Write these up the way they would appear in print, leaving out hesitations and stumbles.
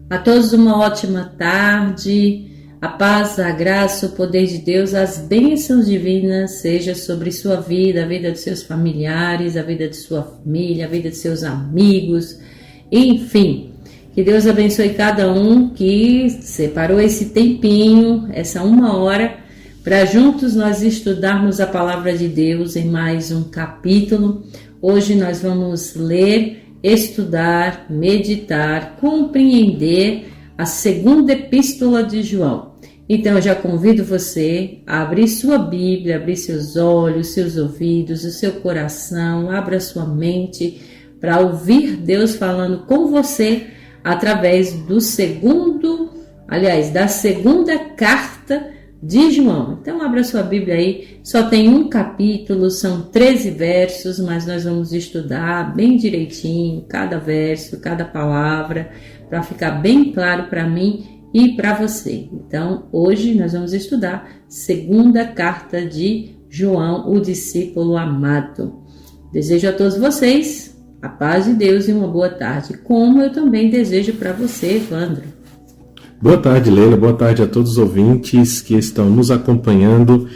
A todos uma ótima tarde, a paz, a graça, o poder de Deus, as bênçãos divinas seja sobre sua vida, a vida dos seus familiares, a vida de sua família, a vida de seus amigos, enfim. Que Deus abençoe cada um que separou esse tempinho, essa 1 hora, para juntos nós estudarmos a palavra de Deus em mais um capítulo. Hoje nós vamos ler, estudar, meditar, compreender a segunda epístola de João. Então eu já convido você a abrir sua Bíblia, abrir seus olhos, seus ouvidos, o seu coração, abra sua mente para ouvir Deus falando com você através da segunda carta de João. Então abra sua Bíblia aí, só tem um capítulo, são 13 versos, mas nós vamos estudar bem direitinho, cada verso, cada palavra, para ficar bem claro para mim e para você. Então hoje nós vamos estudar segunda carta de João, o discípulo amado. Desejo a todos vocês a paz de Deus e uma boa tarde, como eu também desejo para você, Evandro. Boa tarde, Leila. Boa tarde a todos os ouvintes que estão nos acompanhando.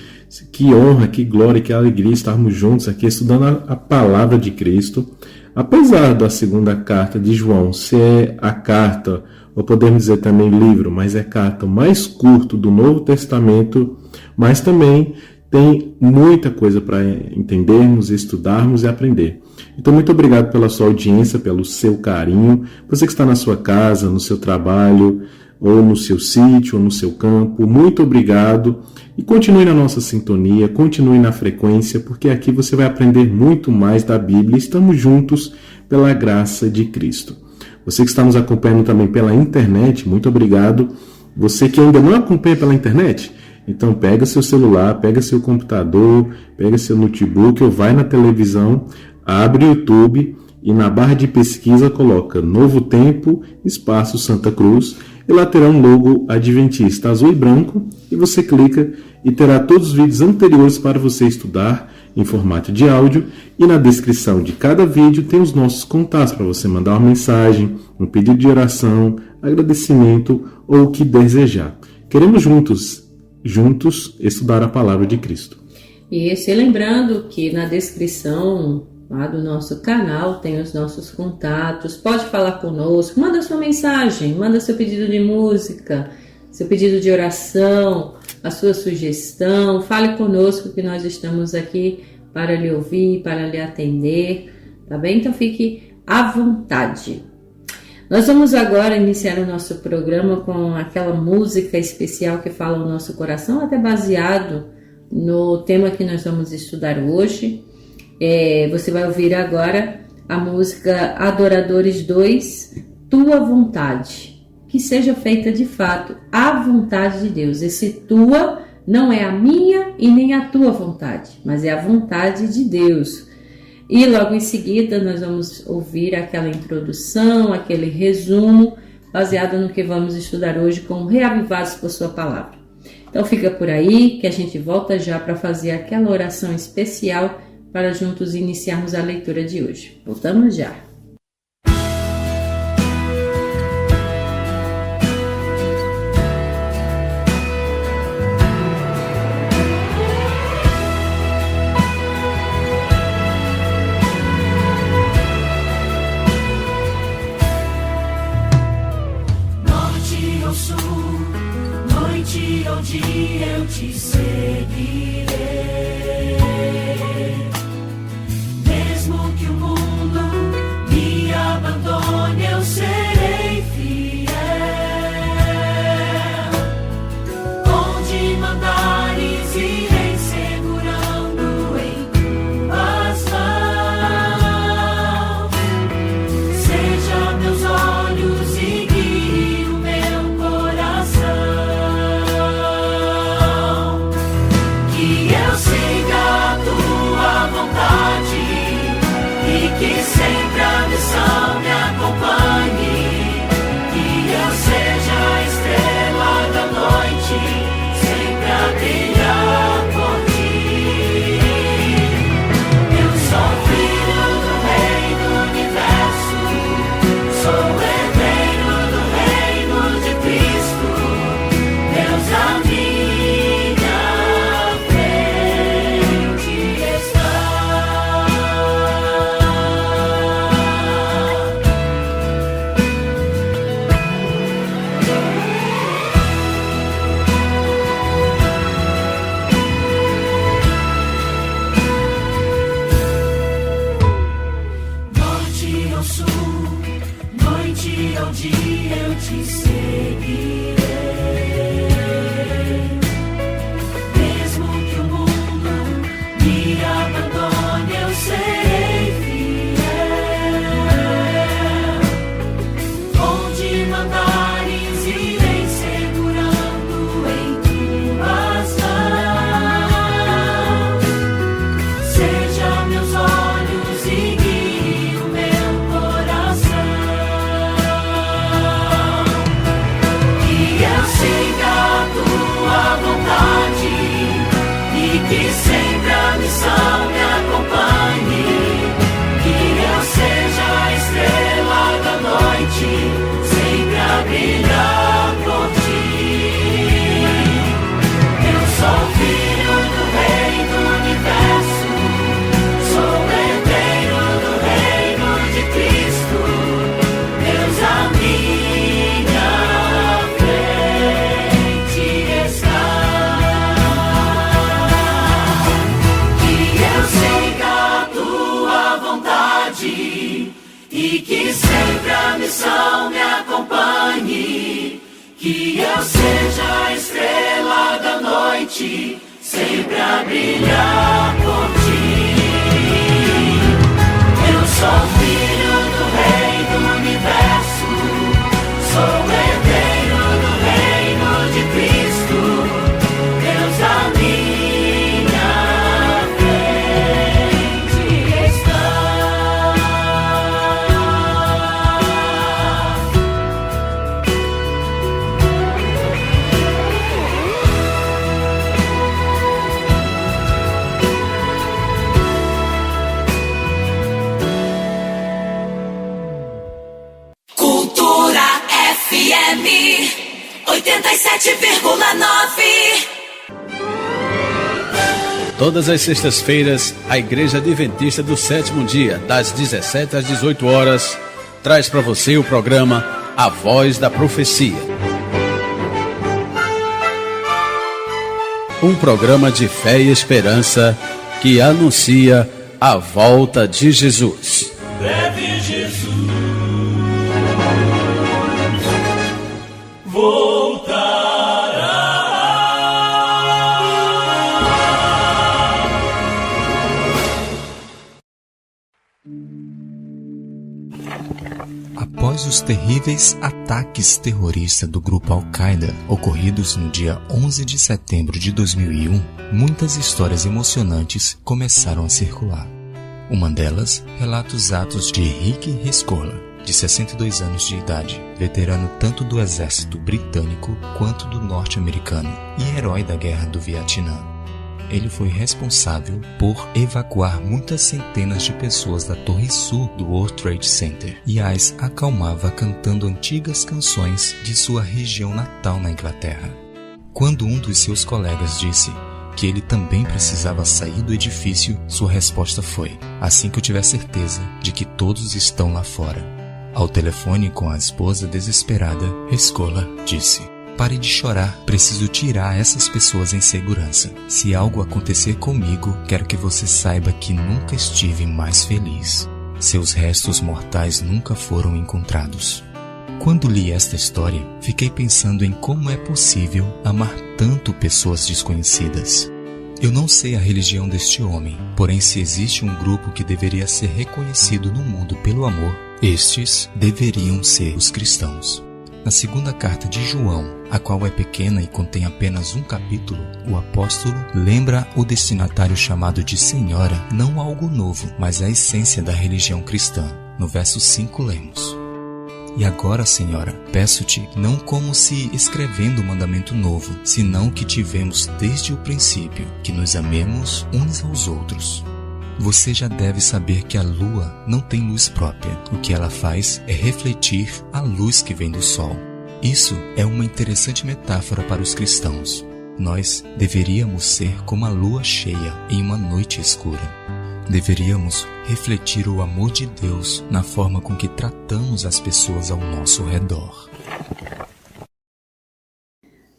Que honra, que glória, que alegria estarmos juntos aqui estudando a palavra de Cristo. Apesar da segunda carta de João ser a carta, ou podemos dizer também livro, mas é a carta mais curta do Novo Testamento, mas também tem muita coisa para entendermos, estudarmos e aprender. Então, muito obrigado pela sua audiência, pelo seu carinho. Você que está na sua casa, no seu trabalho, ou no seu sítio, ou no seu campo, muito obrigado. E continue na nossa sintonia, continue na frequência, porque aqui você vai aprender muito mais da Bíblia. Estamos juntos pela graça de Cristo. Você que está nos acompanhando também pela internet, muito obrigado. Você que ainda não acompanha pela internet, então pega seu celular, pega seu computador, pega seu notebook ou vai na televisão, abre o YouTube e na barra de pesquisa coloca Novo Tempo, espaço Santa Cruz, e lá terá um logo adventista azul e branco, e você clica e terá todos os vídeos anteriores para você estudar em formato de áudio, e na descrição de cada vídeo tem os nossos contatos para você mandar uma mensagem, um pedido de oração, agradecimento ou o que desejar. Queremos juntos estudar a palavra de Cristo. E lembrando que na descrição lá do nosso canal tem os nossos contatos, pode falar conosco, manda sua mensagem, manda seu pedido de música, seu pedido de oração, a sua sugestão, fale conosco que nós estamos aqui para lhe ouvir, para lhe atender, tá bem? Então fique à vontade. Nós vamos agora iniciar o nosso programa com aquela música especial que fala o nosso coração, até baseado no tema que nós vamos estudar hoje. Você vai ouvir agora a música Adoradores 2, Tua Vontade, que seja feita de fato a vontade de Deus. Esse tua não é a minha e nem a tua vontade, mas é a vontade de Deus. E logo em seguida nós vamos ouvir aquela introdução, aquele resumo, baseado no que vamos estudar hoje com Reavivados por Sua Palavra. Então fica por aí que a gente volta já para fazer aquela oração especial para juntos iniciarmos a leitura de hoje. Voltamos já. Norte ou sul, noite ou dia, eu te seguirei. Mesmo que o mundo me abandone, eu serei fiel. Onde mandares, irei segurando em tuas mãos. Seja meus olhos e guie o meu coração. Que eu siga a tua vontade e que sempre a missão me acompanhe. Que eu seja a estrela da noite, sempre a brilhar por ti. Eu sou filho do Rei do Universo, sou herdeiro do reino que sempre a missão me acompanhe, que eu seja a estrela da noite, sempre a brilhar por ti. Eu sou filho do Rei do Universo, sou herdeiro do reino de Cristo, Deus a minha frente está. Que eu siga a tua vontade e que sempre a missão me acompanhe, que eu seja a estrela da noite, sempre a brilhar por ti. Eu sou filho do Rei do Universo, sou herdeiro do reino de Cristo, Deus a minha frente está. Cultura FM 87,9. Todas as sextas-feiras, a Igreja Adventista do Sétimo Dia, das 17 às 18 horas, traz para você o programa A Voz da Profecia. Um programa de fé e esperança que anuncia a volta de Jesus. Breve Jesus voltará. Após os terríveis ataques terroristas do grupo Al-Qaeda ocorridos no dia 11 de setembro de 2001, muitas histórias emocionantes começaram a circular. Uma delas relata os atos de Rick Rescorla, de 62 anos de idade, veterano tanto do exército britânico quanto do norte-americano e herói da Guerra do Vietnã. Ele foi responsável por evacuar muitas centenas de pessoas da Torre Sul do World Trade Center e as acalmava cantando antigas canções de sua região natal na Inglaterra. Quando um dos seus colegas disse que ele também precisava sair do edifício, sua resposta foi: assim que eu tiver certeza de que todos estão lá fora. Ao telefone com a esposa desesperada, Rescorla disse: pare de chorar, preciso tirar essas pessoas em segurança. Se algo acontecer comigo, quero que você saiba que nunca estive mais feliz. Seus restos mortais nunca foram encontrados. Quando li esta história, fiquei pensando em como é possível amar tanto pessoas desconhecidas. Eu não sei a religião deste homem, porém se existe um grupo que deveria ser reconhecido no mundo pelo amor, estes deveriam ser os cristãos. Na segunda carta de João, a qual é pequena e contém apenas um capítulo, o apóstolo lembra o destinatário chamado de Senhora não algo novo, mas a essência da religião cristã. No verso 5 lemos: e agora, Senhora, peço-te, não como se escrevendo um mandamento novo, senão que tivemos desde o princípio, que nos amemos uns aos outros. Você já deve saber que a lua não tem luz própria. O que ela faz é refletir a luz que vem do sol. Isso é uma interessante metáfora para os cristãos. Nós deveríamos ser como a lua cheia em uma noite escura. Deveríamos refletir o amor de Deus na forma com que tratamos as pessoas ao nosso redor.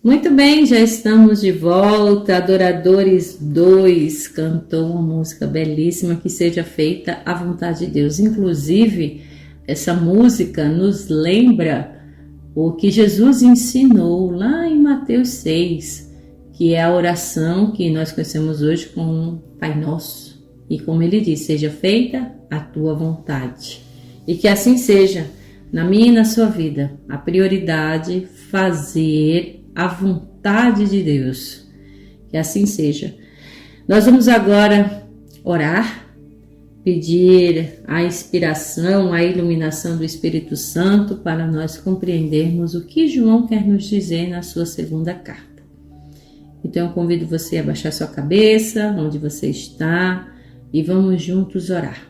Muito bem, já estamos de volta. Adoradores 2 cantou uma música belíssima, Que Seja Feita a Vontade de Deus. Inclusive, essa música nos lembra o que Jesus ensinou lá em Mateus 6, que é a oração que nós conhecemos hoje como Pai Nosso. E como ele diz, seja feita a tua vontade. E que assim seja, na minha e na sua vida, a prioridade fazer a vontade de Deus. Que assim seja. Nós vamos agora orar, pedir a inspiração, a iluminação do Espírito Santo para nós compreendermos o que João quer nos dizer na sua segunda carta. E Então eu convido você a baixar sua cabeça, onde você está, e vamos juntos orar.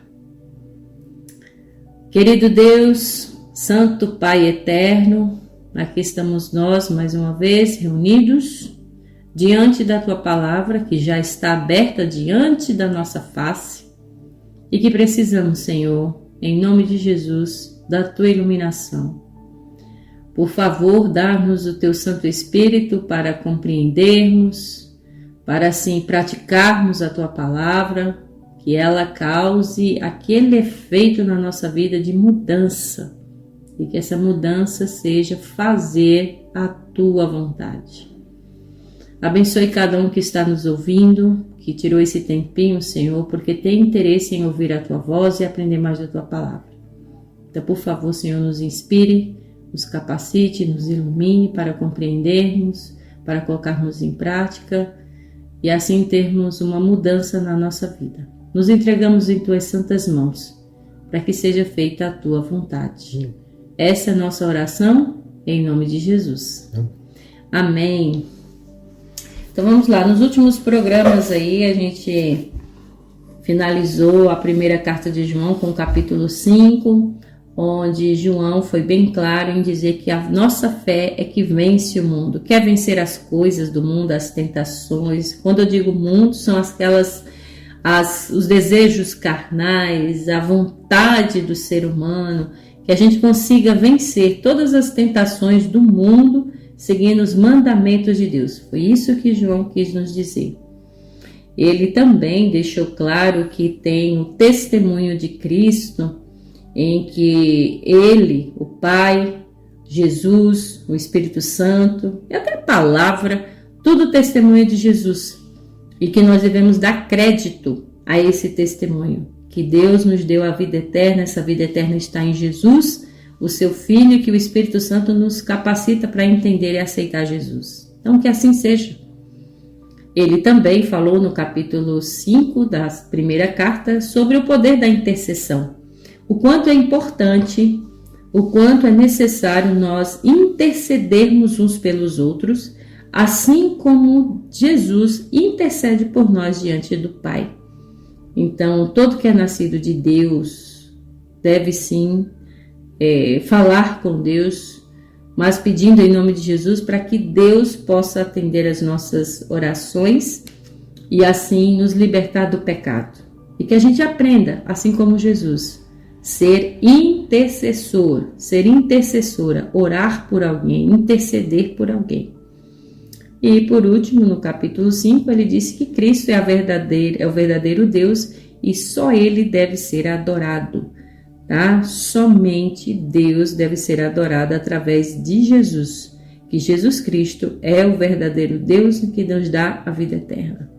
Querido Deus, Santo Pai Eterno, aqui estamos nós mais uma vez reunidos diante da Tua Palavra, que já está aberta diante da nossa face e que precisamos, Senhor, em nome de Jesus, da Tua iluminação. Por favor, dá-nos o Teu Santo Espírito para compreendermos, para assim praticarmos a Tua Palavra, que ela cause aquele efeito na nossa vida de mudança e que essa mudança seja fazer a Tua vontade. Abençoe cada um que está nos ouvindo, que tirou esse tempinho, Senhor, porque tem interesse em ouvir a Tua voz e aprender mais da Tua Palavra. Então, por favor, Senhor, nos inspire, nos capacite, nos ilumine para compreendermos, para colocarmos em prática e assim termos uma mudança na nossa vida. Nos entregamos em Tuas santas mãos, para que seja feita a Tua vontade. Essa é a nossa oração, em nome de Jesus. Amém. Então vamos lá, nos últimos programas aí a gente finalizou a primeira carta de João com o capítulo 5, onde João foi bem claro em dizer que a nossa fé é que vence o mundo, quer vencer as coisas do mundo, as tentações. Quando eu digo mundo, são os desejos carnais, a vontade do ser humano, que a gente consiga vencer todas as tentações do mundo, seguindo os mandamentos de Deus. Foi isso que João quis nos dizer. Ele também deixou claro que tem o testemunho de Cristo, em que Ele, o Pai, Jesus, o Espírito Santo e até a palavra, tudo testemunha de Jesus. E que nós devemos dar crédito a esse testemunho. Que Deus nos deu a vida eterna, essa vida eterna está em Jesus, o seu Filho, e que o Espírito Santo nos capacita para entender e aceitar Jesus. Então, que assim seja. Ele também falou no capítulo 5 da primeira carta sobre o poder da intercessão. O quanto é importante, o quanto é necessário nós intercedermos uns pelos outros, assim como Jesus intercede por nós diante do Pai. Então, todo que é nascido de Deus deve sim falar com Deus, mas pedindo em nome de Jesus para que Deus possa atender as nossas orações e assim nos libertar do pecado. E que a gente aprenda, assim como Jesus, ser intercessor, ser intercessora, orar por alguém, interceder por alguém. E por último, no capítulo 5, ele disse que Cristo é o verdadeiro Deus e só Ele deve ser adorado. Tá? Somente Deus deve ser adorado através de Jesus, que Jesus Cristo é o verdadeiro Deus que nos dá a vida eterna.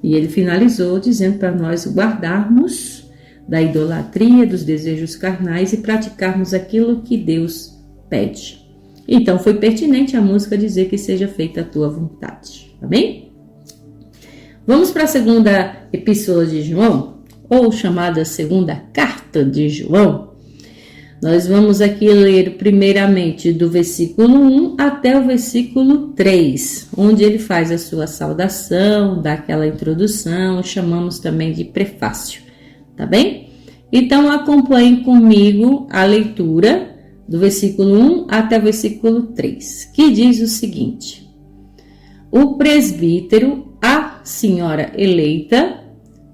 E ele finalizou dizendo para nós guardarmos da idolatria, dos desejos carnais e praticarmos aquilo que Deus pede. Então foi pertinente a música dizer que seja feita a tua vontade, tá bem? Vamos para a segunda epístola de João, ou chamada segunda carta de João. Nós vamos aqui ler primeiramente do versículo 1 até o versículo 3, onde ele faz a sua saudação, dá aquela introdução, chamamos também de prefácio, tá bem? Então acompanhe comigo a leitura do versículo 1 até o versículo 3, que diz o seguinte: o presbítero, a senhora eleita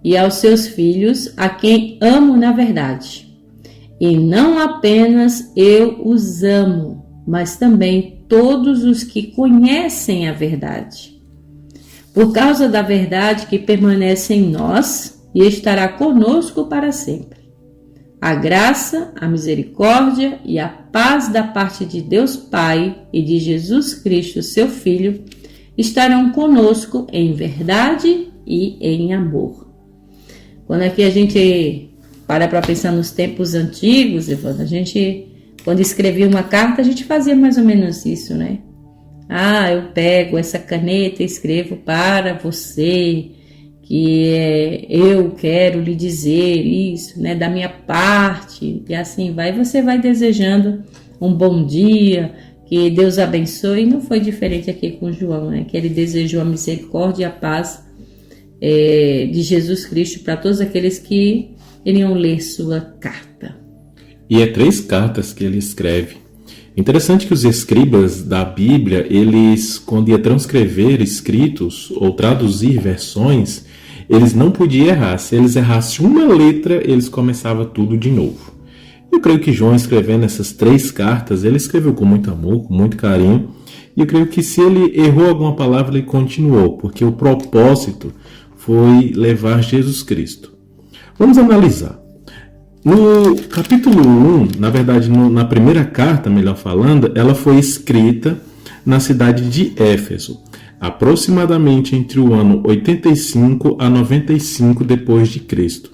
e aos seus filhos, a quem amo na verdade. E não apenas eu os amo, mas também todos os que conhecem a verdade. Por causa da verdade que permanece em nós e estará conosco para sempre. A graça, a misericórdia e a paz da parte de Deus Pai e de Jesus Cristo, seu Filho, estarão conosco em verdade e em amor. Quando aqui a gente para pensar nos tempos antigos, Evandro, a gente, quando escrevia uma carta, a gente fazia mais ou menos isso, né? Eu pego essa caneta e escrevo para você, que eu quero lhe dizer isso, né, da minha parte, e assim vai, você vai desejando um bom dia, Que Deus abençoe. Não foi diferente aqui com João, né? Que ele desejou a misericórdia e a paz de Jesus Cristo para todos aqueles que iriam ler sua carta. E é 3 cartas que ele escreve. Interessante que os escribas da Bíblia, eles, quando ia transcrever escritos ou traduzir versões, eles não podiam errar. Se eles errassem uma letra, eles começavam tudo de novo. Eu creio que João, escrevendo essas 3 cartas, ele escreveu com muito amor, com muito carinho. E eu creio que se ele errou alguma palavra, ele continuou, porque o propósito foi levar Jesus Cristo. Vamos analisar. No capítulo 1, na verdade, na primeira carta, melhor falando, ela foi escrita na cidade de Éfeso, aproximadamente entre o ano 85 a 95 depois de Cristo.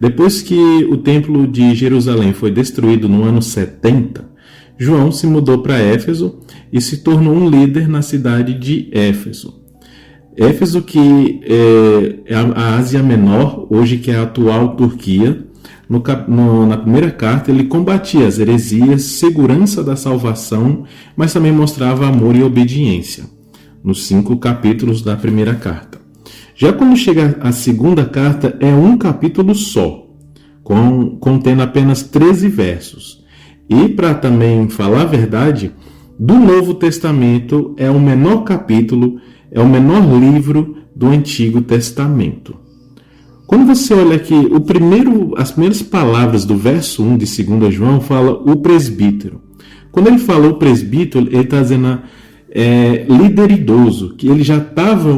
Depois que o templo de Jerusalém foi destruído no ano 70, João se mudou para Éfeso e se tornou um líder na cidade de Éfeso. Éfeso, que é a Ásia Menor, hoje que é a atual Turquia. Na primeira carta ele combatia as heresias, segurança da salvação, mas também mostrava amor e obediência, nos 5 capítulos da primeira carta. Já quando chega a segunda carta, é um capítulo só, contendo apenas 13 versos. E para também falar a verdade, do Novo Testamento é o menor capítulo, é o menor livro do Antigo Testamento. Quando você olha aqui, as primeiras palavras do verso 1 de 2 João fala o presbítero. Quando ele fala o presbítero, ele está dizendo líder idoso, que ele já estava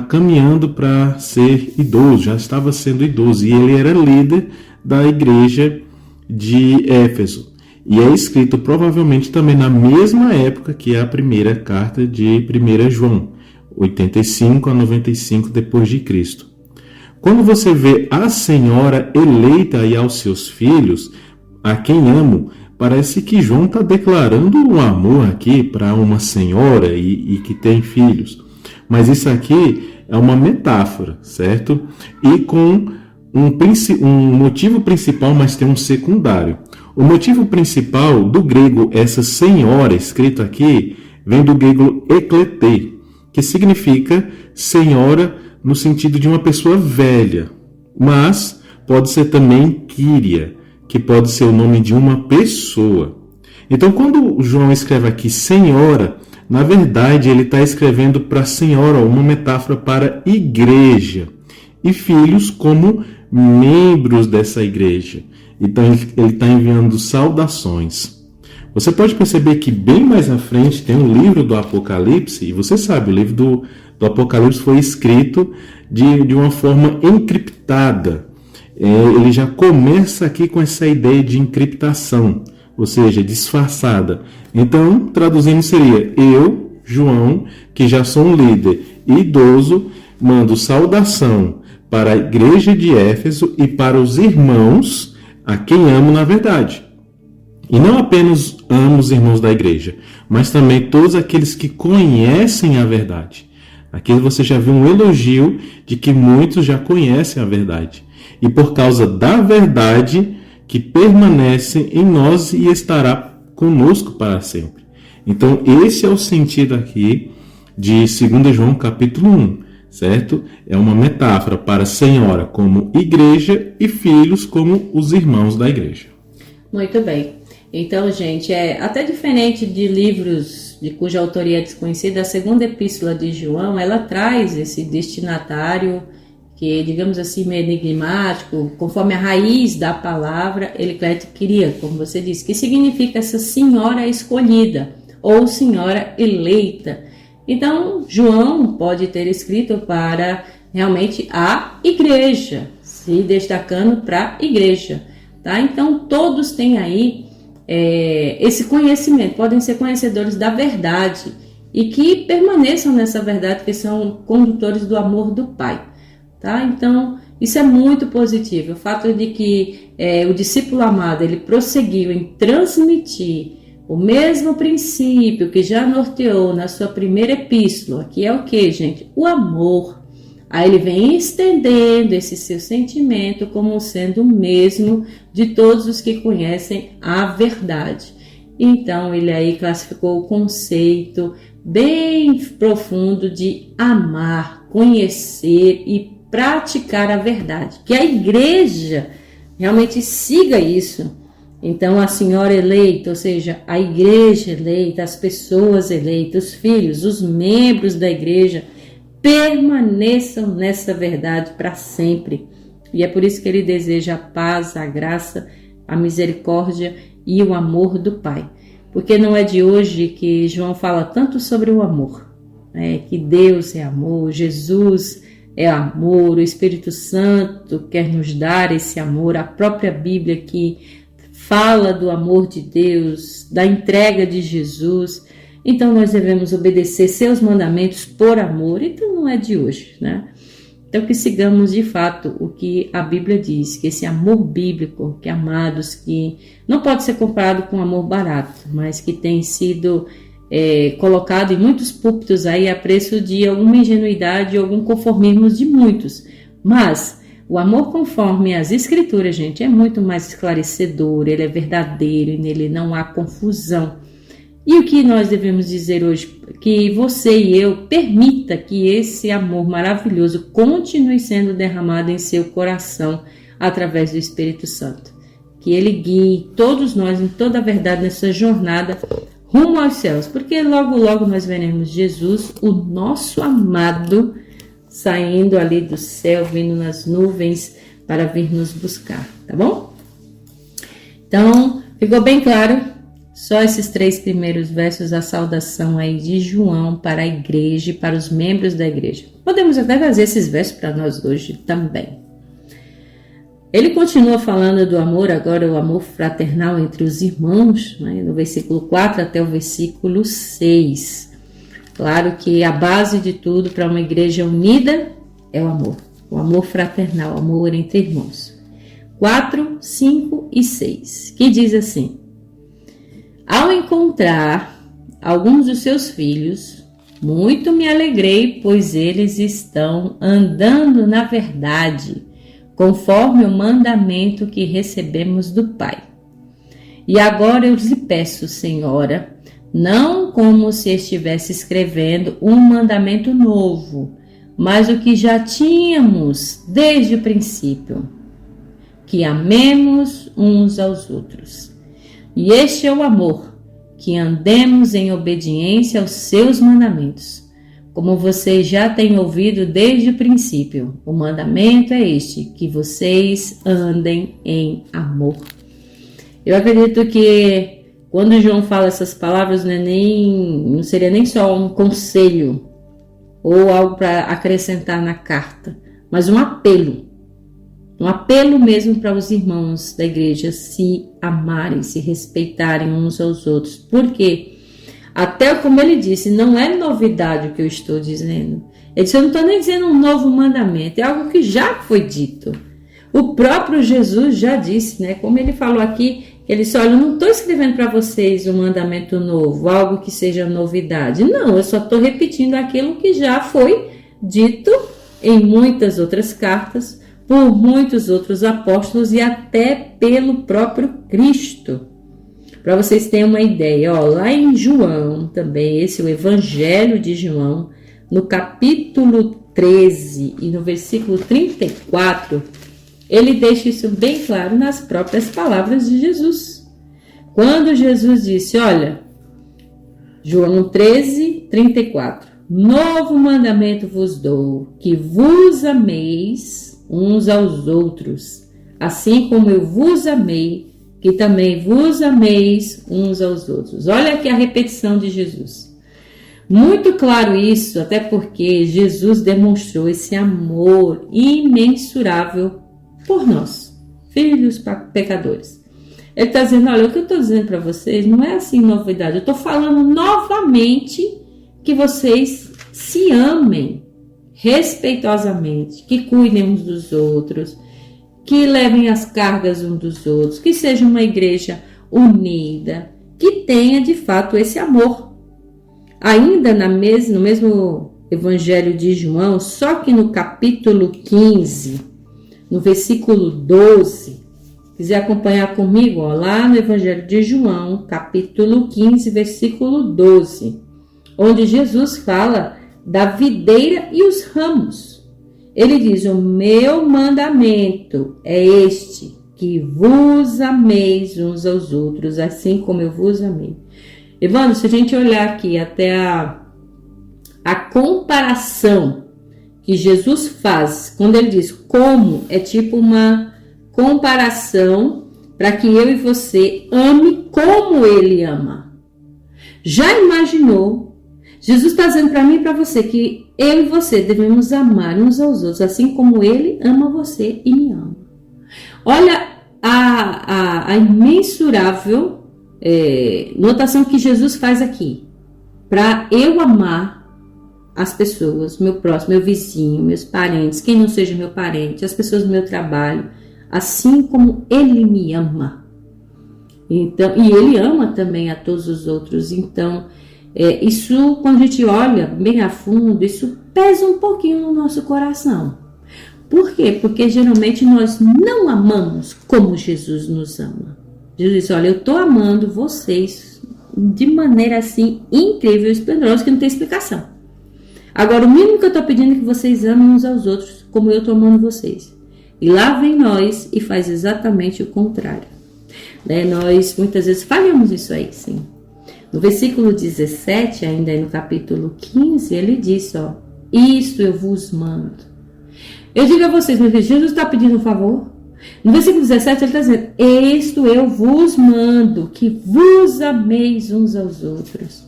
caminhando para ser idoso, já estava sendo idoso, e ele era líder da igreja de Éfeso. E é escrito provavelmente também na mesma época que a primeira carta de 1 João, 85 a 95 depois de Cristo. Quando você vê a senhora eleita e aos seus filhos, a quem amo, parece que João está declarando um amor aqui para uma senhora e que tem filhos. Mas isso aqui é uma metáfora, certo? E com um motivo principal, mas tem um secundário. O motivo principal do grego, essa senhora, escrito aqui, vem do grego ekleté, que significa senhora no sentido de uma pessoa velha, mas pode ser também Kyria, que pode ser o nome de uma pessoa. Então, quando João escreve aqui senhora, na verdade ele está escrevendo para senhora, uma metáfora para igreja, e filhos como membros dessa igreja. Então ele está enviando saudações. Você pode perceber que bem mais à frente tem um livro do Apocalipse, e você sabe, o livro do Apocalipse foi escrito de uma forma encriptada. Ele já começa aqui com essa ideia de encriptação, ou seja, disfarçada. Então, traduzindo seria, eu, João, que já sou um líder idoso, mando saudação para a igreja de Éfeso e para os irmãos a quem amo na verdade. E não apenas amo os irmãos da igreja, mas também todos aqueles que conhecem a verdade. Aqui você já viu um elogio de que muitos já conhecem a verdade. E por causa da verdade que permanece em nós e estará conosco para sempre. Então esse é o sentido aqui de 2 João capítulo 1, certo? É uma metáfora para a senhora como igreja e filhos como os irmãos da igreja. Muito bem. Então, gente, até diferente de livros de cuja autoria é desconhecida, a segunda epístola de João, ela traz esse destinatário que, digamos assim, meio enigmático, conforme a raiz da palavra, Kyria, como você disse, que significa essa senhora escolhida ou senhora eleita. Então, João pode ter escrito para realmente a igreja, se destacando para a igreja, tá? Então, todos têm aí esse conhecimento, podem ser conhecedores da verdade e que permaneçam nessa verdade, que são condutores do amor do Pai, tá? Então, isso é muito positivo. O fato de que o discípulo amado, ele prosseguiu em transmitir o mesmo princípio que já norteou na sua primeira epístola, que é o que, gente? O amor. Aí ele vem estendendo esse seu sentimento como sendo o mesmo de todos os que conhecem a verdade. Então ele aí classificou o conceito bem profundo de amar, conhecer e praticar a verdade. Que a igreja realmente siga isso. Então a senhora eleita, ou seja, a igreja eleita, as pessoas eleitas, os filhos, os membros da igreja, permaneçam nessa verdade para sempre. E é por isso que ele deseja a paz, a graça, a misericórdia e o amor do Pai. Porque não é de hoje que João fala tanto sobre o amor, né? Que Deus é amor, Jesus é amor, o Espírito Santo quer nos dar esse amor, a própria Bíblia que fala do amor de Deus, da entrega de Jesus. Então nós devemos obedecer seus mandamentos por amor. Então não é de hoje, né? Então que sigamos de fato o que a Bíblia diz, que esse amor bíblico, que amados, que não pode ser comparado com amor barato, mas que tem sido colocado em muitos púlpitos aí a preço de alguma ingenuidade ou algum conformismo de muitos. Mas o amor conforme as Escrituras, gente, é muito mais esclarecedor, ele é verdadeiro e nele não há confusão. E o que nós devemos dizer hoje? Que você e eu permita que esse amor maravilhoso continue sendo derramado em seu coração através do Espírito Santo. Que ele guie todos nós em toda a verdade nessa jornada rumo aos céus. Porque logo, logo nós veremos Jesus, o nosso amado, saindo ali do céu, vindo nas nuvens para vir nos buscar, tá bom? Então, ficou bem claro? Só esses 3 primeiros versos, a saudação aí de João para a igreja e para os membros da igreja. Podemos até fazer esses versos para nós hoje também. Ele continua falando do amor, agora o amor fraternal entre os irmãos, né, no versículo 4 até o versículo 6. Claro que a base de tudo para uma igreja unida é o amor fraternal, o amor entre irmãos. 4, 5 e 6, que diz assim: ao encontrar alguns dos seus filhos, muito me alegrei, pois eles estão andando na verdade, conforme o mandamento que recebemos do Pai. E agora eu lhe peço, Senhora, não como se estivesse escrevendo um mandamento novo, mas o que já tínhamos desde o princípio, que amemos uns aos outros. E este é o amor, que andemos em obediência aos seus mandamentos. Como vocês já têm ouvido desde o princípio, o mandamento é este, que vocês andem em amor. Eu acredito que quando João fala essas palavras, não seria nem só um conselho ou algo para acrescentar na carta, mas um apelo. Um apelo mesmo para os irmãos da igreja se amarem, se respeitarem uns aos outros. Porque, até como ele disse, não é novidade o que eu estou dizendo. Ele disse, eu não estou nem dizendo um novo mandamento, é algo que já foi dito. O próprio Jesus já disse, né? Como ele falou aqui, ele disse, olha, eu não estou escrevendo para vocês um mandamento novo, algo que seja novidade. Não, eu só estou repetindo aquilo que já foi dito em muitas outras cartas, por muitos outros apóstolos e até pelo próprio Cristo. Para vocês terem uma ideia, lá em João também, esse é o Evangelho de João, no capítulo 13 e no versículo 34, ele deixa isso bem claro nas próprias palavras de Jesus. Quando Jesus disse, olha, João 13, 34, novo mandamento vos dou, que vos ameis uns aos outros, assim como eu vos amei, que também vos ameis uns aos outros. Olha aqui a repetição de Jesus. Muito claro isso, até porque Jesus demonstrou esse amor imensurável por nós, filhos pecadores. Ele está dizendo, olha, o que eu estou dizendo para vocês não é assim novidade, eu estou falando novamente que vocês se amem respeitosamente, que cuidem uns dos outros, que levem as cargas uns dos outros, que seja uma igreja unida, que tenha de fato esse amor. Ainda no mesmo Evangelho de João, só que no capítulo 15, no versículo 12, quiser acompanhar comigo, ó, lá no Evangelho de João, capítulo 15, versículo 12, onde Jesus fala da videira e os ramos. Ele diz: o meu mandamento é este, que vos ameis uns aos outros, assim como eu vos amei. Evandro, se a gente olhar aqui até a comparação que Jesus faz, quando ele diz como, é tipo uma comparação para que eu e você ame como ele ama. Já imaginou? Jesus está dizendo para mim e para você que eu e você devemos amar uns aos outros, assim como ele ama você e me ama. Olha a imensurável notação que Jesus faz aqui. Para eu amar as pessoas, meu próximo, meu vizinho, meus parentes, quem não seja meu parente, as pessoas do meu trabalho, assim como ele me ama. Então, e ele ama também a todos os outros. Então, isso, quando a gente olha bem a fundo, isso pesa um pouquinho no nosso coração. Por quê? Porque geralmente nós não amamos como Jesus nos ama. Jesus disse: olha, eu estou amando vocês de maneira assim incrível, esplendorosa, que não tem explicação. Agora, o mínimo que eu estou pedindo é que vocês amem uns aos outros como eu estou amando vocês. E lá vem nós e faz exatamente o contrário. Nós muitas vezes falhamos isso aí, sim. No versículo 17, ainda no capítulo 15, ele diz, ó: isto eu vos mando. Eu digo a vocês, meu filho, Jesus está pedindo um favor. No versículo 17, ele está dizendo: isto eu vos mando, que vos ameis uns aos outros.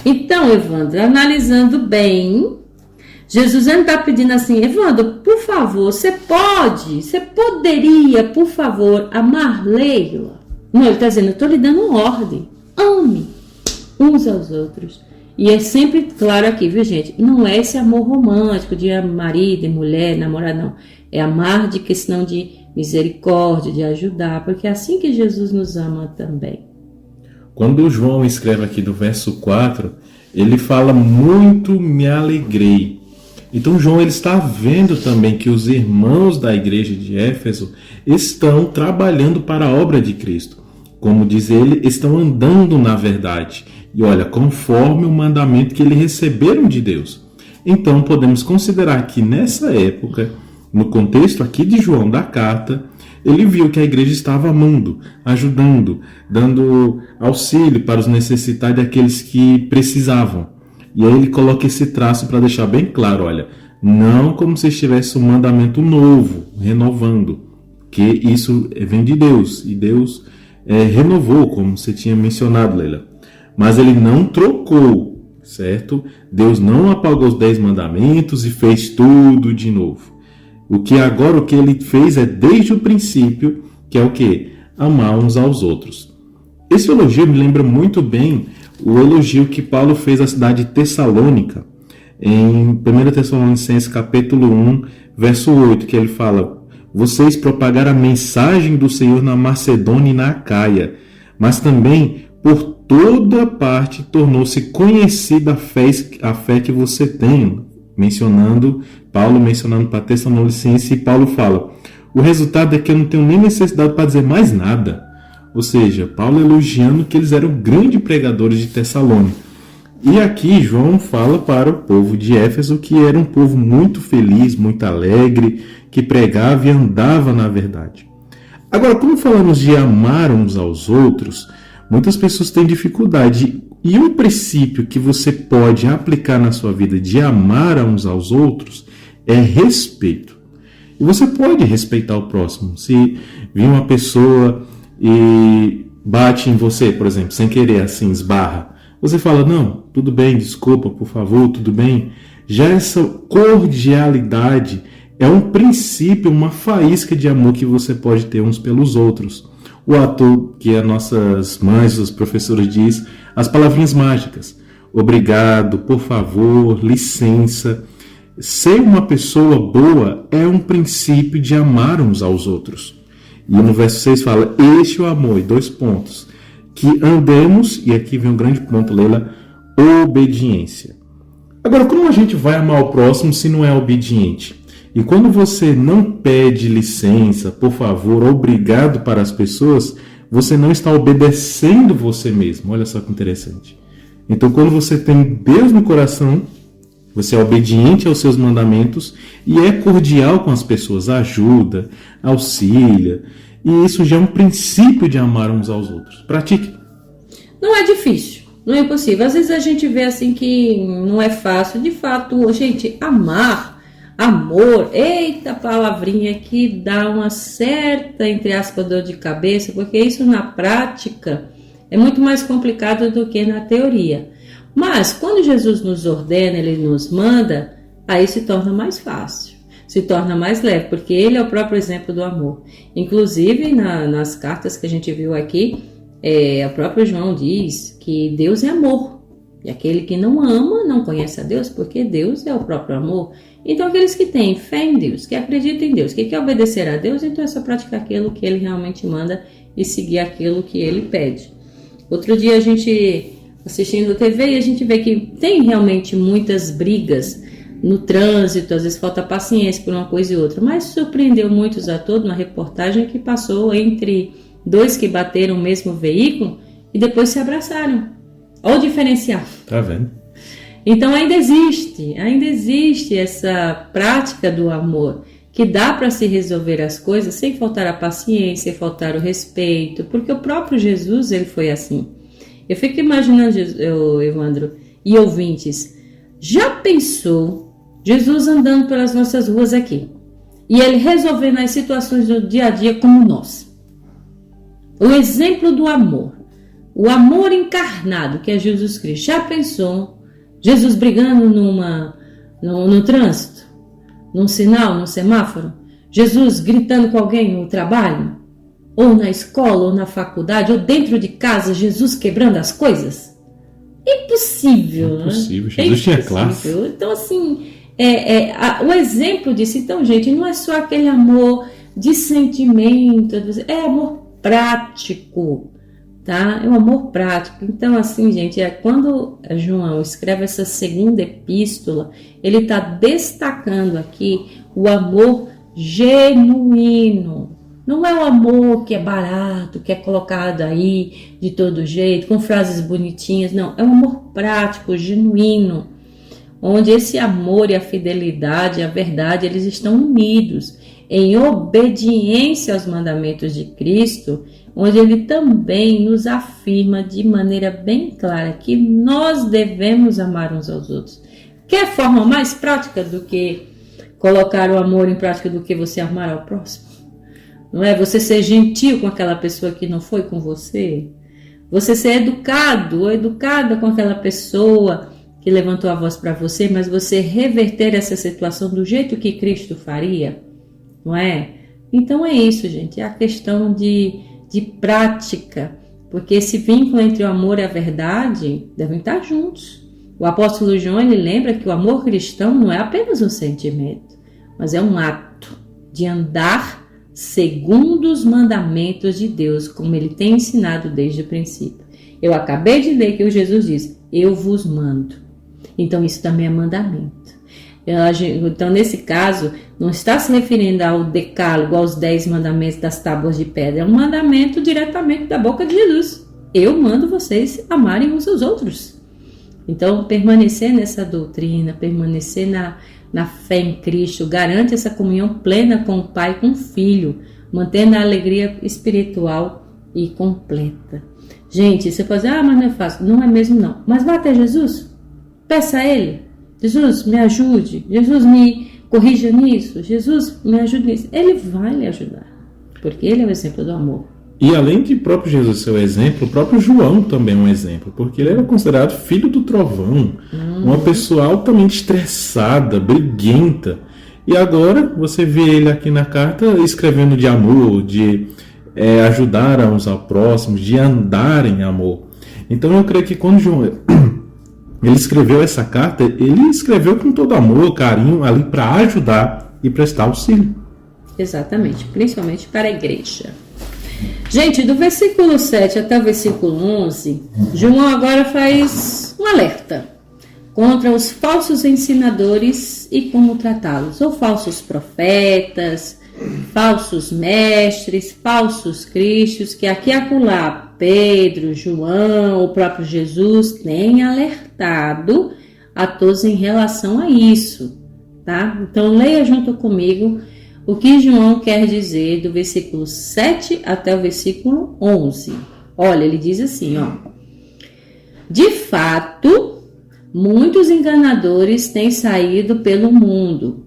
Então, Evandro, analisando bem, Jesus não está pedindo assim: Evandro, por favor, você poderia, por favor, amar Leila? Não, ele está dizendo: eu estou lhe dando uma ordem. Ame uns aos outros. E é sempre claro aqui, viu, gente? Não é esse amor romântico de marido e mulher, namorado, não. É amar de questão de misericórdia, de ajudar, porque é assim que Jesus nos ama também. Quando João escreve aqui do verso 4, ele fala: muito me alegrei. Então João ele está vendo também que os irmãos da igreja de Éfeso estão trabalhando para a obra de Cristo. Como diz ele, estão andando na verdade. E olha, conforme o mandamento que eles receberam de Deus. Então podemos considerar que nessa época, no contexto aqui de João da carta, ele viu que a igreja estava amando, ajudando, dando auxílio para os necessitados daqueles que precisavam. E aí ele coloca esse traço para deixar bem claro, olha, não como se estivesse um mandamento novo, renovando, que isso vem de Deus, e Deus renovou, como você tinha mencionado, Leila. Mas ele não trocou, certo? Deus não apagou os 10 mandamentos e fez tudo de novo. O que ele fez é desde o princípio, que é o quê? Amar uns aos outros. Esse elogio me lembra muito bem o elogio que Paulo fez à cidade de Tessalônica, em 1 Tessalonicenses capítulo 1, verso 8, que ele fala: vocês propagaram a mensagem do Senhor na Macedônia e na Acaia, mas também por toda parte tornou-se conhecida a fé que você tem. Paulo mencionando para Tessalonicenses, e Paulo fala: o resultado é que eu não tenho nem necessidade para dizer mais nada. Ou seja, Paulo elogiando que eles eram grandes pregadores de Tessalônica. E aqui João fala para o povo de Éfeso que era um povo muito feliz, muito alegre, que pregava e andava na verdade. Agora, como falamos de amar uns aos outros, muitas pessoas têm dificuldade. E um princípio que você pode aplicar na sua vida de amar uns aos outros é respeito. E você pode respeitar o próximo. Se vir uma pessoa e bate em você, por exemplo, sem querer, assim, esbarra, você fala: não, tudo bem, desculpa, por favor, tudo bem. Já essa cordialidade é um princípio, uma faísca de amor que você pode ter uns pelos outros. O ato que as nossas mães, os professores diz, as palavrinhas mágicas: obrigado, por favor, licença. Ser uma pessoa boa é um princípio de amar uns aos outros. E no verso 6 fala: este é o amor, e 2 pontos, que andemos, e aqui vem um grande ponto, Leila, obediência. Agora, como a gente vai amar o próximo se não é obediente? E quando você não pede licença, por favor, obrigado para as pessoas, você não está obedecendo você mesmo. Olha só que interessante. Então, quando você tem Deus no coração, você é obediente aos seus mandamentos e é cordial com as pessoas, ajuda, auxilia. E isso já é um princípio de amar uns aos outros. Pratique. Não é difícil, não é impossível. Às vezes a gente vê assim que não é fácil. De fato, gente, amor, eita palavrinha que dá uma certa, entre aspas, dor de cabeça, porque isso na prática é muito mais complicado do que na teoria. Mas quando Jesus nos ordena, Ele nos manda, aí se torna mais fácil, se torna mais leve, porque Ele é o próprio exemplo do amor. Inclusive nas cartas que a gente viu aqui, o próprio João diz que Deus é amor. E aquele que não ama não conhece a Deus, porque Deus é o próprio amor. Então, aqueles que têm fé em Deus, que acreditam em Deus, que quer obedecer a Deus, então é só praticar aquilo que Ele realmente manda e seguir aquilo que Ele pede. Outro dia a gente assistindo TV e a gente vê que tem realmente muitas brigas no trânsito, às vezes falta paciência por uma coisa e outra, mas surpreendeu muitos a todos uma reportagem que passou entre dois que bateram o mesmo veículo e depois se abraçaram. Olha o diferencial. Tá vendo? Então ainda existe essa prática do amor, que dá para se resolver as coisas sem faltar a paciência, sem faltar o respeito, porque o próprio Jesus, ele foi assim. Eu fico imaginando, Evandro e ouvintes, já pensou Jesus andando pelas nossas ruas aqui, e ele resolvendo as situações do dia a dia como nós? O exemplo do amor, o amor encarnado que é Jesus Cristo. Já pensou Jesus brigando no trânsito, num sinal, num semáforo? Jesus gritando com alguém no trabalho? Ou na escola, ou na faculdade, ou dentro de casa, Jesus quebrando as coisas? Impossível, Impossível, né? Jesus tinha classe. Então, assim, o exemplo disso, então, gente, não é só aquele amor de sentimento, é amor prático, tá? É um amor prático. Então, assim, gente, quando João escreve essa segunda epístola, ele está destacando aqui o amor genuíno. Não é o amor que é barato, que é colocado aí de todo jeito, com frases bonitinhas. Não, é um amor prático, genuíno, onde esse amor e a fidelidade, a verdade, eles estão unidos em obediência aos mandamentos de Cristo, onde ele também nos afirma de maneira bem clara que nós devemos amar uns aos outros. Quer forma mais prática do que colocar o amor em prática do que você amar ao próximo? Não é você ser gentil com aquela pessoa que não foi com você? Você ser educado ou educada com aquela pessoa que levantou a voz para você, mas você reverter essa situação do jeito que Cristo faria? Não é? Então é isso, gente. É a questão de prática. Porque esse vínculo entre o amor e a verdade devem estar juntos. O apóstolo João, ele lembra que o amor cristão não é apenas um sentimento, mas é um ato de andar segundo os mandamentos de Deus, como ele tem ensinado desde o princípio. Eu acabei de ler que o Jesus diz, eu vos mando. Então isso também é mandamento. Então nesse caso, não está se referindo ao decálogo, aos 10 mandamentos das tábuas de pedra. É um mandamento diretamente da boca de Jesus. Eu mando vocês amarem uns aos outros. Então permanecer nessa doutrina, permanecer na fé em Cristo, garante essa comunhão plena com o Pai e com o Filho, mantendo a alegria espiritual e completa. Gente, você pode dizer, mas não é fácil. Não é mesmo não. Mas vá até Jesus, peça a Ele, Jesus me ajude, Jesus me corrija nisso, Jesus me ajude nisso. Ele vai lhe ajudar, porque Ele é o exemplo do amor. E além de próprio Jesus ser o exemplo, o próprio João também é um exemplo, porque ele era considerado filho do trovão, uma pessoa altamente estressada, briguenta. E agora você vê ele aqui na carta escrevendo de amor, de ajudar uns ao próximo, de andar em amor. Então eu creio que quando João ele escreveu essa carta, ele escreveu com todo amor, carinho ali para ajudar e prestar auxílio. Exatamente, principalmente para a igreja. Gente, do versículo 7 até o versículo 11, João agora faz um alerta. contra os falsos ensinadores e como tratá-los, ou falsos profetas, falsos mestres, falsos cristos, que aqui e acolá Pedro, João, o próprio Jesus têm alertado a todos em relação a isso, tá? Então leia junto comigo o que João quer dizer do versículo 7 até o versículo 11. Olha, ele diz assim, ó: de fato, muitos enganadores têm saído pelo mundo,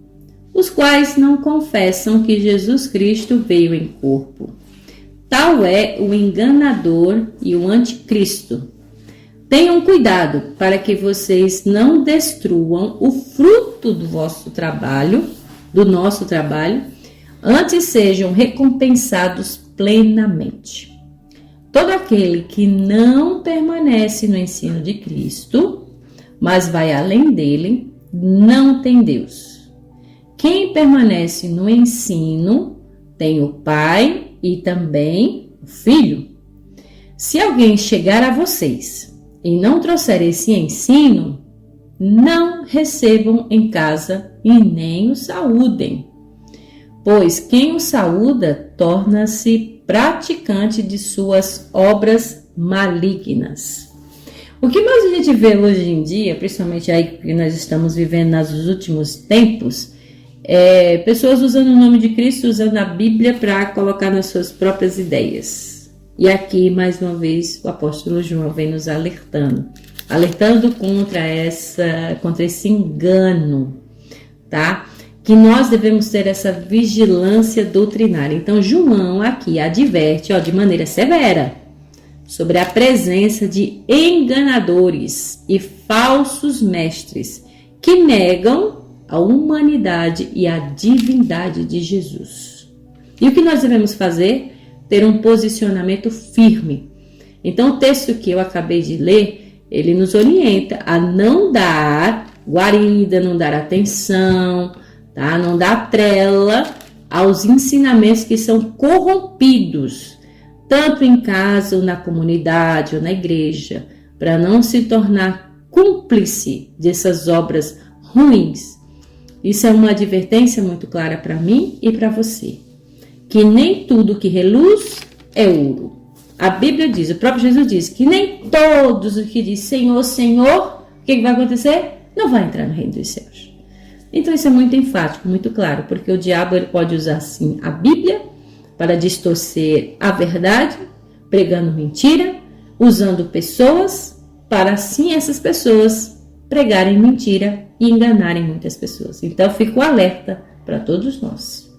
os quais não confessam que Jesus Cristo veio em corpo. Tal é o enganador e o anticristo. Tenham cuidado para que vocês não destruam o fruto do vosso trabalho, do nosso trabalho, antes sejam recompensados plenamente. Todo aquele que não permanece no ensino de Cristo, mas vai além dele, não tem Deus. Quem permanece no ensino tem o Pai e também o Filho. Se alguém chegar a vocês e não trouxer esse ensino, não recebam em casa e nem o saúdem, pois quem o saúda torna-se praticante de suas obras malignas. O que mais a gente vê hoje em dia, principalmente aí que nós estamos vivendo nos últimos tempos, é pessoas usando o nome de Cristo, usando a Bíblia para colocar nas suas próprias ideias. E aqui, mais uma vez, o apóstolo João vem nos alertando contra esse engano, tá? Que nós devemos ter essa vigilância doutrinária. Então, João aqui adverte, de maneira severa, sobre a presença de enganadores e falsos mestres que negam a humanidade e a divindade de Jesus. E o que nós devemos fazer? Ter um posicionamento firme. Então, o texto que eu acabei de ler, ele nos orienta a não dar guarida, não dar atenção, tá? Não dar trela aos ensinamentos que são corrompidos, tanto em casa, ou na comunidade, ou na igreja, para não se tornar cúmplice dessas obras ruins. Isso é uma advertência muito clara para mim e para você, que nem tudo que reluz é ouro. A Bíblia diz, o próprio Jesus diz, que nem todos os que dizem Senhor, Senhor, o que vai acontecer? Não vai entrar no reino dos céus. Então isso é muito enfático, muito claro, porque o diabo ele pode usar sim a Bíblia para distorcer a verdade, pregando mentira, usando pessoas para assim essas pessoas pregarem mentira e enganarem muitas pessoas. Então fica o alerta para todos nós.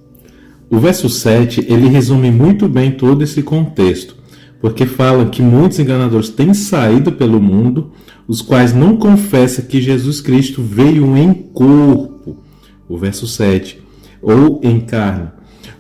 O verso 7, ele resume muito bem todo esse contexto, porque fala que muitos enganadores têm saído pelo mundo, os quais não confessam que Jesus Cristo veio em corpo, o verso 7, ou em carne.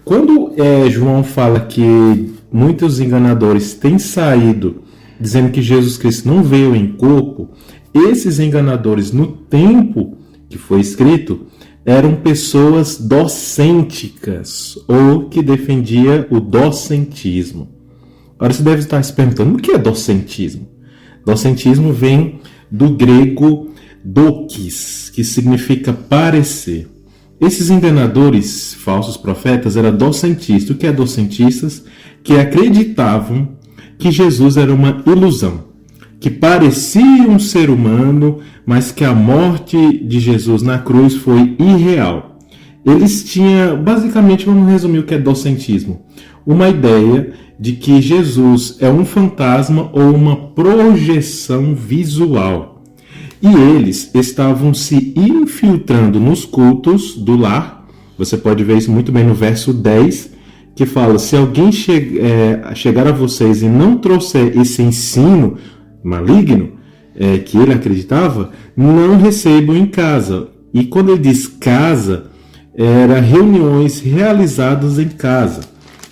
Quando João fala que muitos enganadores têm saído dizendo que Jesus Cristo não veio em corpo, esses enganadores no tempo que foi escrito eram pessoas docênticas ou que defendia o docentismo. Agora você deve estar se perguntando, o que é docentismo? Docentismo vem do grego dokis, que significa parecer. Esses enganadores, falsos profetas, eram docentistas. O que é docentistas? Que acreditavam que Jesus era uma ilusão, que parecia um ser humano, mas que a morte de Jesus na cruz foi irreal. Eles tinham, basicamente, vamos resumir o que é docentismo, uma ideia de que Jesus é um fantasma ou uma projeção visual. E eles estavam se infiltrando nos cultos do lar. Você pode ver isso muito bem no verso 10, que fala, se alguém chegar a vocês e não trouxer esse ensino maligno, que ele acreditava, não recebam em casa. E quando ele diz casa, era reuniões realizadas em casa,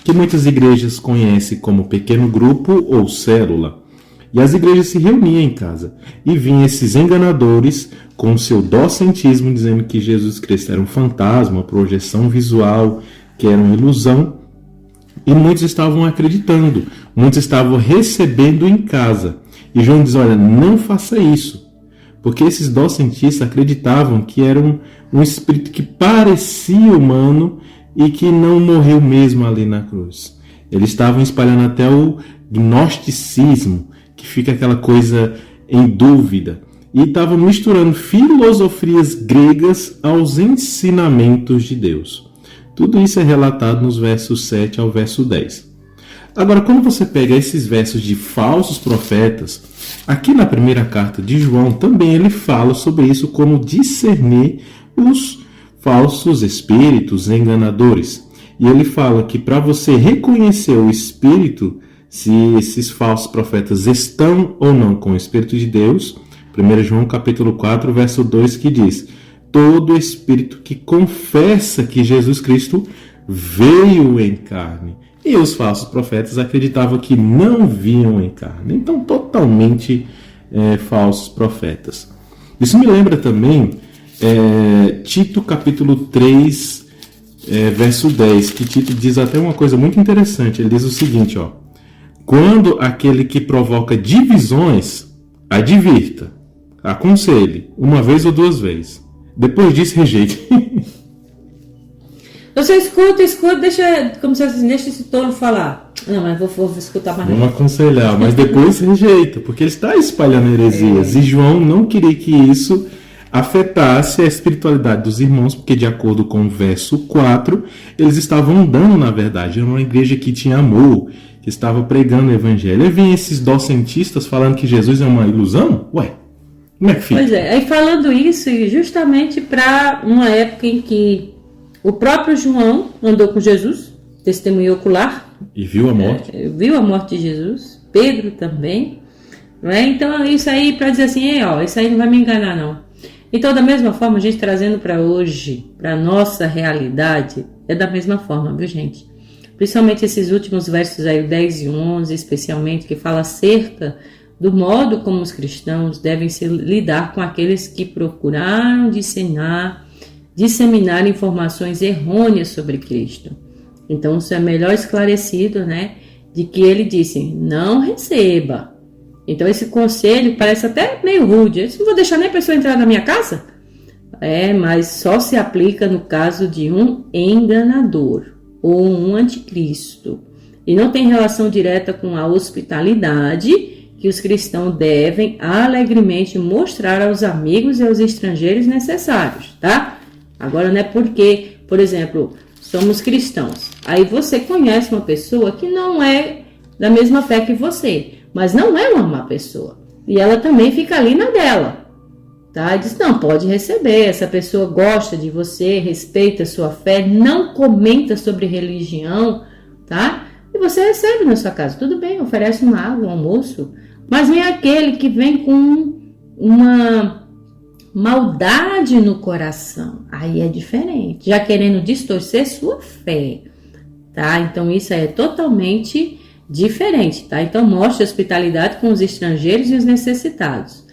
que muitas igrejas conhecem como pequeno grupo ou célula. E as igrejas se reuniam em casa. E vinham esses enganadores com seu docentismo, dizendo que Jesus Cristo era um fantasma, uma projeção visual, que era uma ilusão. E muitos estavam acreditando, muitos estavam recebendo em casa. E João diz, olha, não faça isso, porque esses docentistas acreditavam que era um espírito que parecia humano e que não morreu mesmo ali na cruz. Eles estavam espalhando até o gnosticismo, que fica aquela coisa em dúvida, e estavam misturando filosofias gregas aos ensinamentos de Deus. Tudo isso é relatado nos versos 7 ao verso 10. Agora, quando você pega esses versos de falsos profetas, aqui na primeira carta de João também ele fala sobre isso, como discernir os falsos espíritos enganadores. E ele fala que para você reconhecer o espírito, se esses falsos profetas estão ou não com o Espírito de Deus, 1 João capítulo 4, verso 2, que diz: todo espírito que confessa que Jesus Cristo veio em carne. E os falsos profetas acreditavam que não vinham em carne. Então, totalmente falsos profetas. Isso me lembra também Tito capítulo 3, verso 10, que Tito diz até uma coisa muito interessante. Ele diz o seguinte, ó: quando aquele que provoca divisões, advirta, aconselhe, uma vez ou duas vezes. Depois disso, rejeite. Você escuta, deixa, como se assim, deixa esse tolo falar. Não, mas vou escutar mais. Vamos aconselhar, mas depois rejeita, porque ele está espalhando heresias. E João não queria que isso afetasse a espiritualidade dos irmãos, porque de acordo com o verso 4, eles estavam andando na verdade. Era uma igreja que tinha amor, que estava pregando o evangelho. E vem esses docentistas falando que Jesus é uma ilusão? Ué, como é que fica? Pois é, aí falando isso justamente para uma época em que o próprio João andou com Jesus, testemunho ocular. E viu a morte. Viu a morte de Jesus. Pedro também. Não é? Então, isso aí para dizer assim, isso aí não vai me enganar, não. Então, da mesma forma, a gente trazendo para hoje, para a nossa realidade, é da mesma forma, viu, gente? Principalmente esses últimos versos aí, o 10 e 11, especialmente, que fala acerca do modo como os cristãos devem lidar com aqueles que procuraram disseminar informações errôneas sobre Cristo. Então, isso é melhor esclarecido, né? De que ele disse, não receba. Então, esse conselho parece até meio rude. Eu não vou deixar nem a pessoa entrar na minha casa? Mas só se aplica no caso de um enganador ou um anticristo. E não tem relação direta com a hospitalidade que os cristãos devem alegremente mostrar aos amigos e aos estrangeiros necessários, tá? Agora, não é porque, por exemplo, somos cristãos. Aí você conhece uma pessoa que não é da mesma fé que você, mas não é uma má pessoa. E ela também fica ali na dela, tá? Diz, não, pode receber, essa pessoa gosta de você, respeita a sua fé, não comenta sobre religião, tá? E você recebe na sua casa, tudo bem, oferece uma água, um almoço, mas nem aquele que vem com uma maldade no coração, aí é diferente, já querendo distorcer sua fé, tá? Então isso aí é totalmente diferente, tá? Então mostre hospitalidade com os estrangeiros e os necessitados.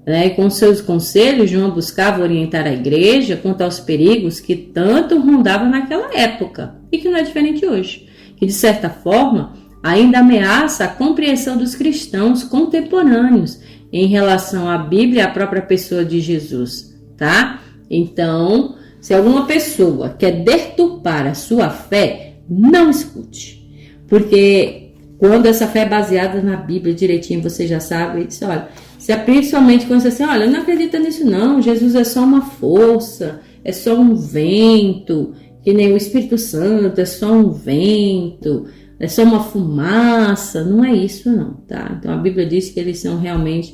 E com seus conselhos, João buscava orientar a igreja quanto aos perigos que tanto rondavam naquela época e que não é diferente hoje, que de certa forma ainda ameaça a compreensão dos cristãos contemporâneos em relação à Bíblia e à própria pessoa de Jesus, tá? Então, se alguma pessoa quer deturpar a sua fé, não escute, porque quando essa fé é baseada na Bíblia direitinho, você já sabe, diz, olha, se é principalmente quando você diz assim, olha, não acredita nisso não, Jesus é só uma força, é só um vento, que nem o Espírito Santo é só um vento, é só uma fumaça, não é isso não, tá? Então a Bíblia diz que eles são realmente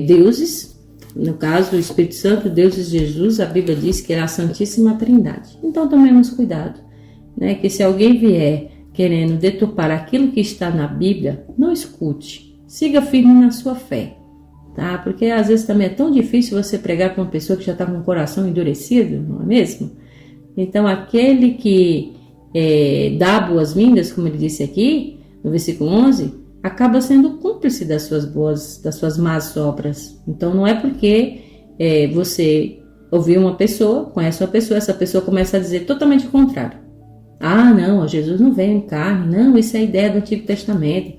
deuses, no caso o Espírito Santo, Deus e Jesus, a Bíblia diz que é a Santíssima Trindade. Então tomemos cuidado, né? Que se alguém vier querendo deturpar aquilo que está na Bíblia, não escute, siga firme na sua fé, tá? Porque às vezes também é tão difícil você pregar para uma pessoa que já está com o coração endurecido, não é mesmo? Então aquele que dá boas-vindas, como ele disse aqui, no versículo 11, acaba sendo cúmplice das suas más obras. Então não é porque você ouviu uma pessoa, conhece uma pessoa, essa pessoa começa a dizer totalmente o contrário. Não, Jesus não veio em carne. Não, isso é ideia do Antigo Testamento.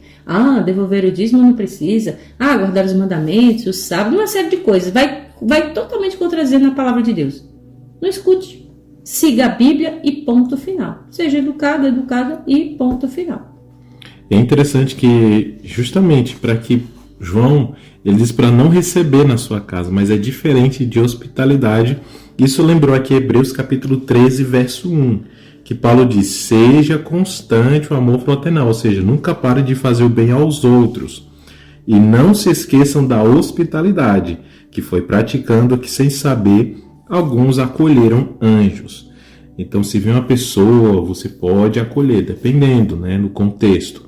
Devolver o dízimo não precisa. Guardar os mandamentos, o sábado, uma série de coisas. Vai totalmente contradizendo a palavra de Deus. Não escute. Siga a Bíblia e ponto final. Seja educado, educada e ponto final. É interessante que, justamente para que João, ele diz para não receber na sua casa, mas é diferente de hospitalidade. Isso lembrou aqui Hebreus capítulo 13, verso 1, que Paulo diz: seja constante o amor fraternal, ou seja, nunca pare de fazer o bem aos outros. E não se esqueçam da hospitalidade, que foi praticando que, sem saber, alguns acolheram anjos. Então, se vê uma pessoa, você pode acolher, dependendo, no contexto.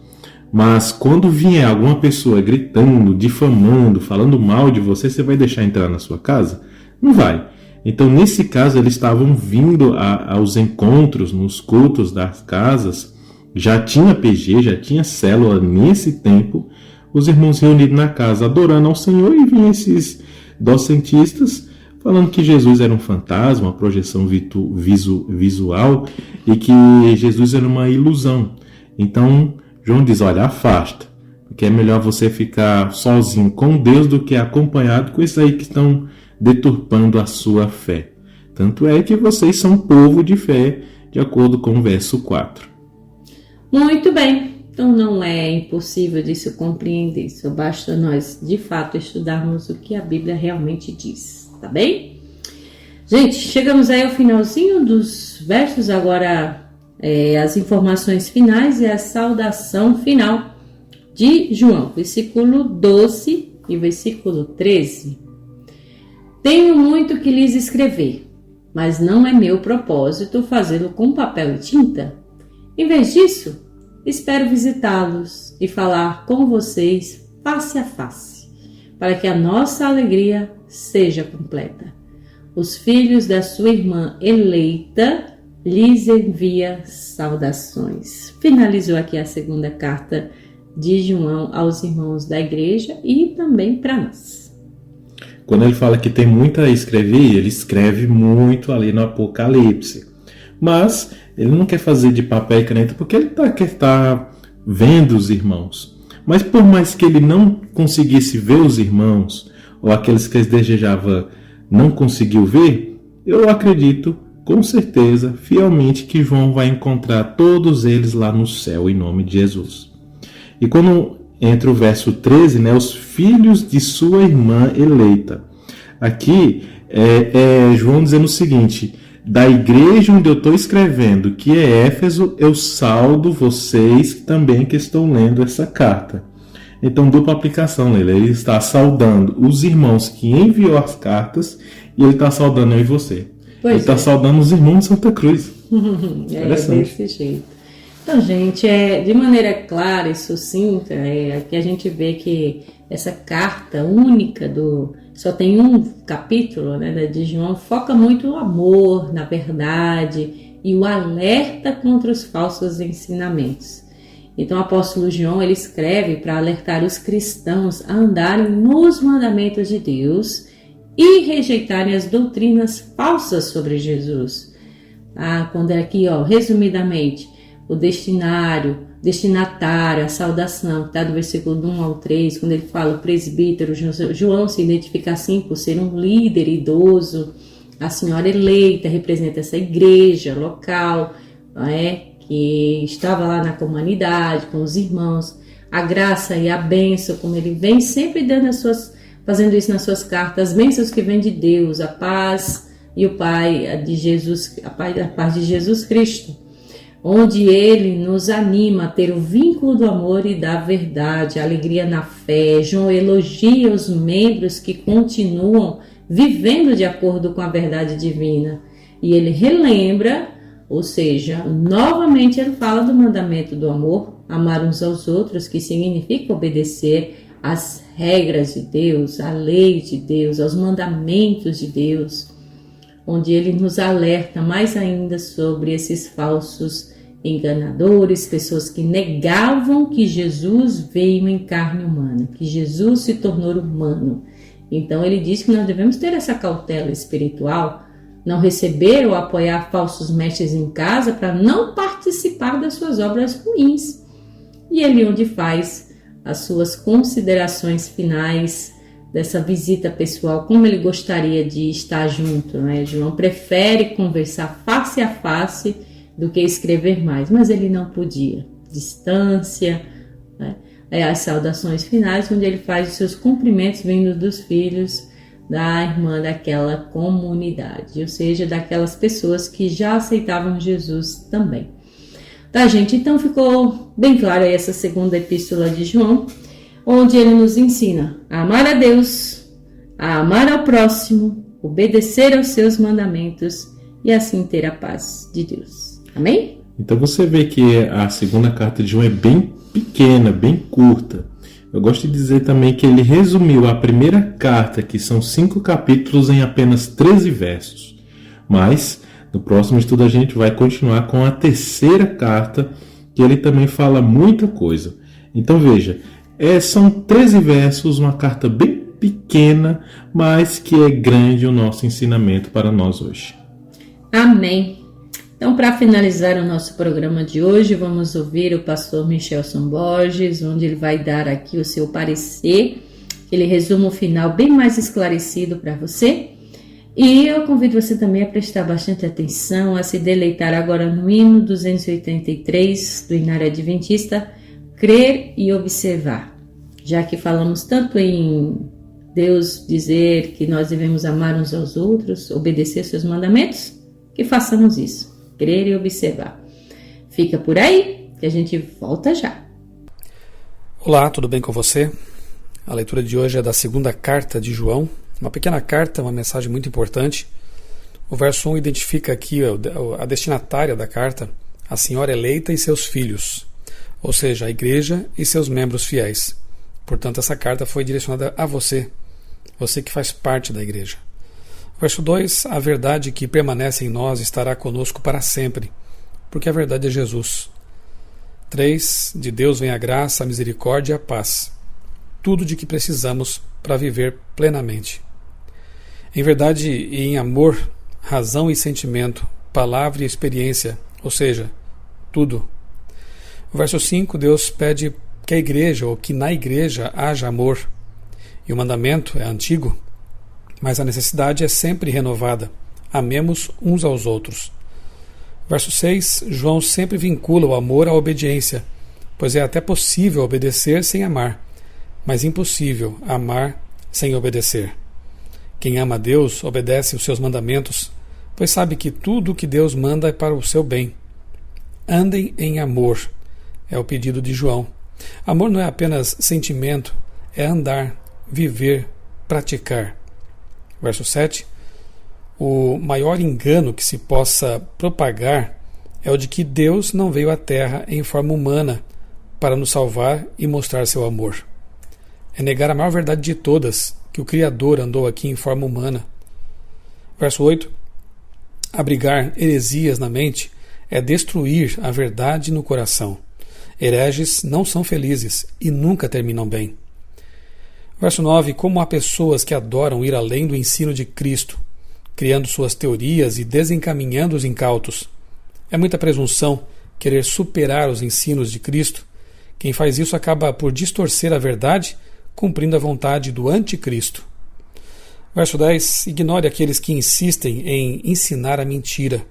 Mas quando vier alguma pessoa gritando, difamando, falando mal de você, você vai deixar entrar na sua casa? Não vai. Então, nesse caso, eles estavam vindo aos encontros, nos cultos das casas. Já tinha PG, já tinha célula nesse tempo. Os irmãos reunidos na casa, adorando ao Senhor, e vinham esses docentistas falando que Jesus era um fantasma, uma projeção visual, e que Jesus era uma ilusão. Então, João diz: olha, afasta, porque é melhor você ficar sozinho com Deus do que acompanhado com esses aí que estão deturpando a sua fé. Tanto é que vocês são povo de fé, de acordo com o verso 4. Muito bem. Então não é impossível disso compreender, só basta nós, de fato, estudarmos o que a Bíblia realmente diz, tá bem? Gente, chegamos aí ao finalzinho dos versos, agora as informações finais e a saudação final de João, versículo 12 e versículo 13. Tenho muito que lhes escrever, mas não é meu propósito fazê-lo com papel e tinta. Em vez disso, espero visitá-los e falar com vocês face a face, para que a nossa alegria seja completa. Os filhos da sua irmã eleita lhes envia saudações. Finalizou aqui a segunda carta de João aos irmãos da igreja e também para nós. Quando ele fala que tem muito a escrever, ele escreve muito ali no Apocalipse. Mas ele não quer fazer de papel e caneta porque ele quer estar vendo os irmãos. Mas por mais que ele não conseguisse ver os irmãos, ou aqueles que ele desejava não conseguiu ver, eu acredito, com certeza, fielmente, que João vai encontrar todos eles lá no céu, em nome de Jesus. E quando entra o verso 13, os filhos de sua irmã eleita. Aqui é João dizendo o seguinte: da igreja onde eu estou escrevendo, que é Éfeso, eu saldo vocês também que estão lendo essa carta. Então, dupla aplicação, Leila. Ele está saudando os irmãos que enviou as cartas e ele está saudando eu e você. Ele está saudando os irmãos de Santa Cruz. Desse jeito. Então, gente, de maneira clara e sucinta, aqui a gente vê que essa carta única, só tem um capítulo, de João, foca muito no amor, na verdade e o alerta contra os falsos ensinamentos. Então, o apóstolo João, ele escreve para alertar os cristãos a andarem nos mandamentos de Deus e rejeitarem as doutrinas falsas sobre Jesus. Quando é aqui, resumidamente, o destinatário, a saudação, que está do versículo 1 ao 3, quando ele fala o presbítero, João se identifica assim por ser um líder idoso, a senhora eleita representa essa igreja local, que estava lá na comunidade, com os irmãos, a graça e a bênção, como ele vem sempre fazendo isso nas suas cartas, as bênçãos que vêm de Deus, a paz e o Pai de Jesus, a paz de Jesus Cristo, onde ele nos anima a ter o vínculo do amor e da verdade, a alegria na fé. João elogia os membros que continuam vivendo de acordo com a verdade divina, e ele relembra, ou seja, novamente ele fala do mandamento do amor, amar uns aos outros, que significa obedecer às regras de Deus, à lei de Deus, aos mandamentos de Deus, onde ele nos alerta mais ainda sobre esses falsos enganadores, pessoas que negavam que Jesus veio em carne humana, que Jesus se tornou humano. Então ele diz que nós devemos ter essa cautela espiritual, não receber ou apoiar falsos mestres em casa para não participar das suas obras ruins. E ele onde faz as suas considerações finais dessa visita pessoal, como ele gostaria de estar junto, né? João prefere conversar face a face do que escrever mais, mas ele não podia. Distância, né? As saudações finais, onde ele faz os seus cumprimentos vindo dos filhos da irmã daquela comunidade, ou seja, daquelas pessoas que já aceitavam Jesus também. Tá, gente? Então ficou bem claro aí essa segunda epístola de João, onde ele nos ensina a amar a Deus, a amar ao próximo, obedecer aos seus mandamentos e assim ter a paz de Deus. Amém? Então você vê que a segunda carta de João é bem pequena, bem curta. Eu gosto de dizer também que ele resumiu a primeira carta, que são 5 capítulos, em apenas 13 versos. Mas no próximo estudo a gente vai continuar com a terceira carta, que ele também fala muita coisa. Então veja, são 13 versos, uma carta bem pequena, mas que é grande o nosso ensinamento para nós hoje. Amém. Então, para finalizar o nosso programa de hoje, vamos ouvir o pastor Michelson Borges, onde ele vai dar aqui o seu parecer. Ele resume o final bem mais esclarecido para você. E eu convido você também a prestar bastante atenção, a se deleitar agora no hino 283 do Inário Adventista, Crer e Observar. Já que falamos tanto em Deus dizer que nós devemos amar uns aos outros, obedecer seus mandamentos, que façamos isso. Crer e observar. Fica por aí, que a gente volta já. Olá, tudo bem com você? A leitura de hoje é da segunda carta de João, uma pequena carta, uma mensagem muito importante. O verso 1 identifica aqui a destinatária da carta, a senhora eleita e seus filhos, ou seja, a igreja e seus membros fiéis. Portanto, essa carta foi direcionada a você, você que faz parte da igreja. Verso 2, a verdade que permanece em nós estará conosco para sempre, porque a verdade é Jesus. 3, de Deus vem a graça, a misericórdia e a paz, tudo de que precisamos para viver plenamente. Em verdade e em amor, razão e sentimento, palavra e experiência, ou seja, tudo. O verso 5, Deus pede que a igreja, ou que na igreja haja amor, e o mandamento é antigo, mas a necessidade é sempre renovada. Amemos uns aos outros. Verso 6, João sempre vincula o amor à obediência, pois é até possível obedecer sem amar, mas impossível amar sem obedecer. Quem ama a Deus obedece os seus mandamentos, pois sabe que tudo o que Deus manda é para o seu bem. Andem em amor, é o pedido de João. Amor não é apenas sentimento, é andar, viver, praticar. Verso 7, o maior engano que se possa propagar é o de que Deus não veio à Terra em forma humana para nos salvar e mostrar seu amor. É negar a maior verdade de todas, que o Criador andou aqui em forma humana. Verso 8, abrigar heresias na mente é destruir a verdade no coração. Hereges não são felizes e nunca terminam bem. Verso 9, como há pessoas que adoram ir além do ensino de Cristo, criando suas teorias e desencaminhando os incautos. É muita presunção querer superar os ensinos de Cristo. Quem faz isso acaba por distorcer a verdade, cumprindo a vontade do anticristo. Verso 10, ignore aqueles que insistem em ensinar a mentira.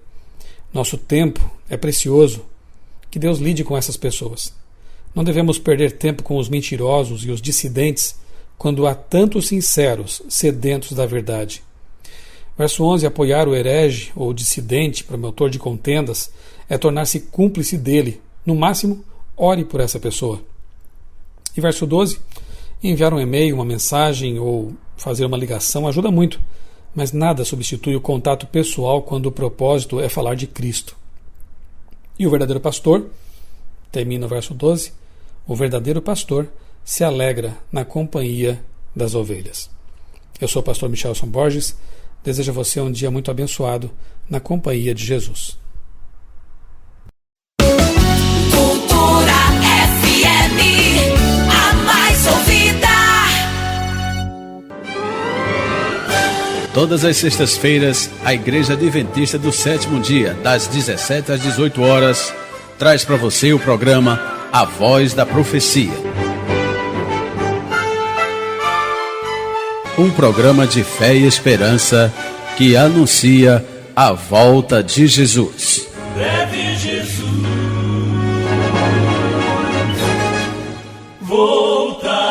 Nosso tempo é precioso. Que Deus lide com essas pessoas. Não devemos perder tempo com os mentirosos e os dissidentes, quando há tantos sinceros sedentos da verdade. Verso 11, apoiar o herege ou dissidente, promotor de contendas, é tornar-se cúmplice dele. No máximo, ore por essa pessoa. E verso 12, enviar um e-mail, uma mensagem ou fazer uma ligação ajuda muito, mas nada substitui o contato pessoal quando o propósito é falar de Cristo. E o verdadeiro pastor, termina o verso 12, o verdadeiro pastor se alegra na companhia das ovelhas. Eu sou o pastor Michelson Borges, desejo a você um dia muito abençoado na companhia de Jesus. Cultura FM, a mais ouvida. Todas as sextas-feiras, a Igreja Adventista do Sétimo Dia, das 17 às 18 horas, traz para você o programa A Voz da Profecia. Um programa de fé e esperança que anuncia a volta de Jesus. Breve Jesus voltará.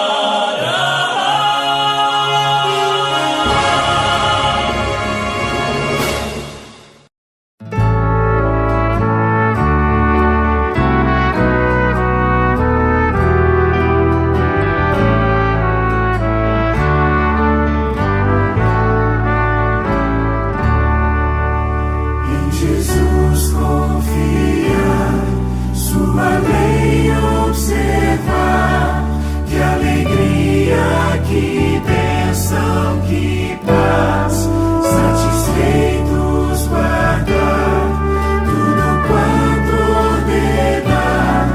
Em Jesus confiar, sua lei observar, que alegria, que bênção, que paz, satisfeitos guardar tudo quanto ordenar,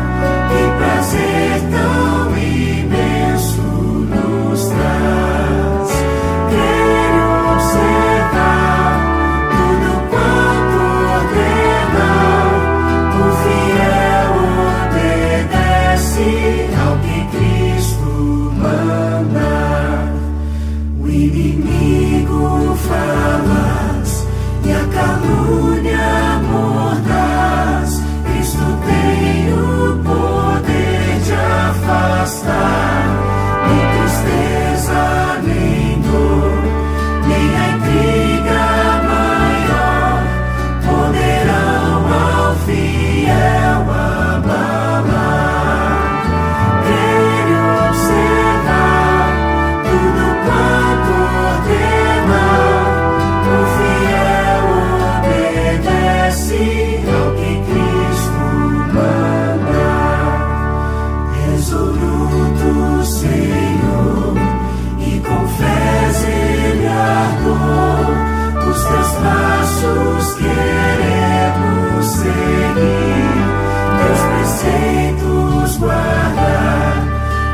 e prazer tão imenso nos traz. Crer e observar tudo quanto ordenar, o fiel obedece ao que Cristo manda. O inimigo falas e a calúnia mordaz, Cristo tem o poder de afastar. Nem tristeza, nem dor, nem a intriga maior poderão ao fiel abalar. Crer e observar tudo quanto ordenar, o fiel obedece ao que Cristo manda. Resoluto, Senhor, e com fé e ardor, os teus passos queremos seguir, teus preceitos guardar,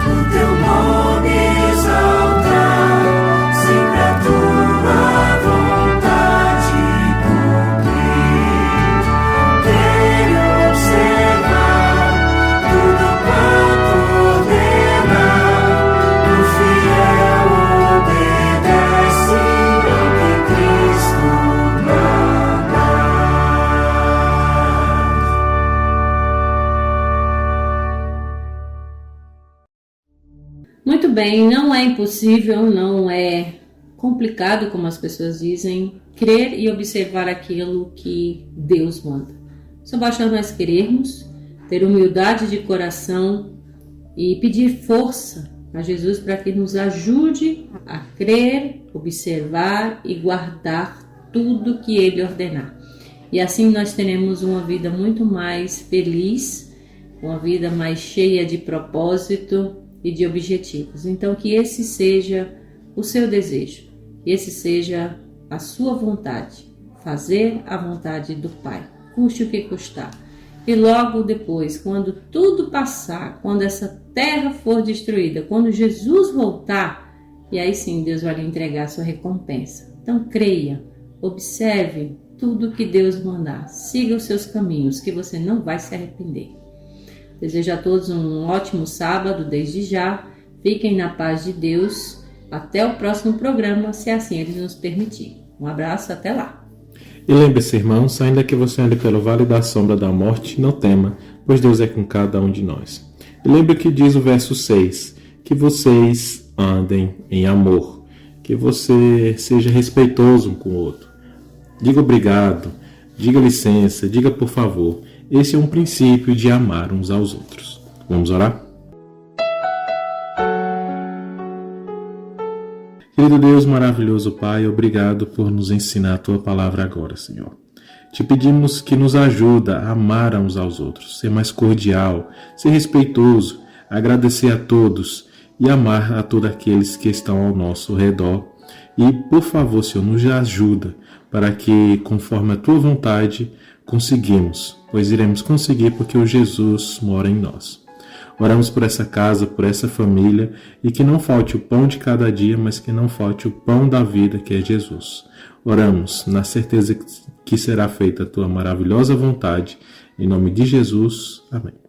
o teu nome exaltar, sempre a tua vontade cumprir. Crer e observar tudo quanto ordenar, o fiel obedece ao que Cristo manda. Muito bem, não é impossível, não é complicado, como as pessoas dizem, crer e observar aquilo que Deus manda. Só basta nós querermos, ter humildade de coração e pedir força a Jesus para que nos ajude a crer, observar e guardar tudo que Ele ordenar. E assim nós teremos uma vida muito mais feliz, uma vida mais cheia de propósito e de objetivos. Então que esse seja o seu desejo, que esse seja a sua vontade, fazer a vontade do Pai, custe o que custar. E logo depois, quando tudo passar, quando essa terra for destruída, quando Jesus voltar, e aí sim Deus vai lhe entregar a sua recompensa. Então creia, observe tudo que Deus mandar, siga os seus caminhos, que você não vai se arrepender. Desejo a todos um ótimo sábado desde já, fiquem na paz de Deus, até o próximo programa, se assim Ele nos permitir. Um abraço, até lá. E lembre-se, irmãos, ainda que você ande pelo vale da sombra da morte, não tema, pois Deus é com cada um de nós. E lembre o que diz o verso 6, que vocês andem em amor, que você seja respeitoso um com o outro. Diga obrigado, diga licença, diga por favor. Esse é um princípio de amar uns aos outros. Vamos orar? Querido Deus, maravilhoso Pai, obrigado por nos ensinar a Tua palavra agora, Senhor. Te pedimos que nos ajuda a amar uns aos outros, ser mais cordial, ser respeitoso, agradecer a todos e amar a todos aqueles que estão ao nosso redor. E, por favor, Senhor, nos ajuda para que, conforme a Tua vontade, conseguimos, pois iremos conseguir porque o Jesus mora em nós. Oramos por essa casa, por essa família, e que não falte o pão de cada dia, mas que não falte o pão da vida, que é Jesus. Oramos na certeza que será feita a tua maravilhosa vontade. Em nome de Jesus. Amém.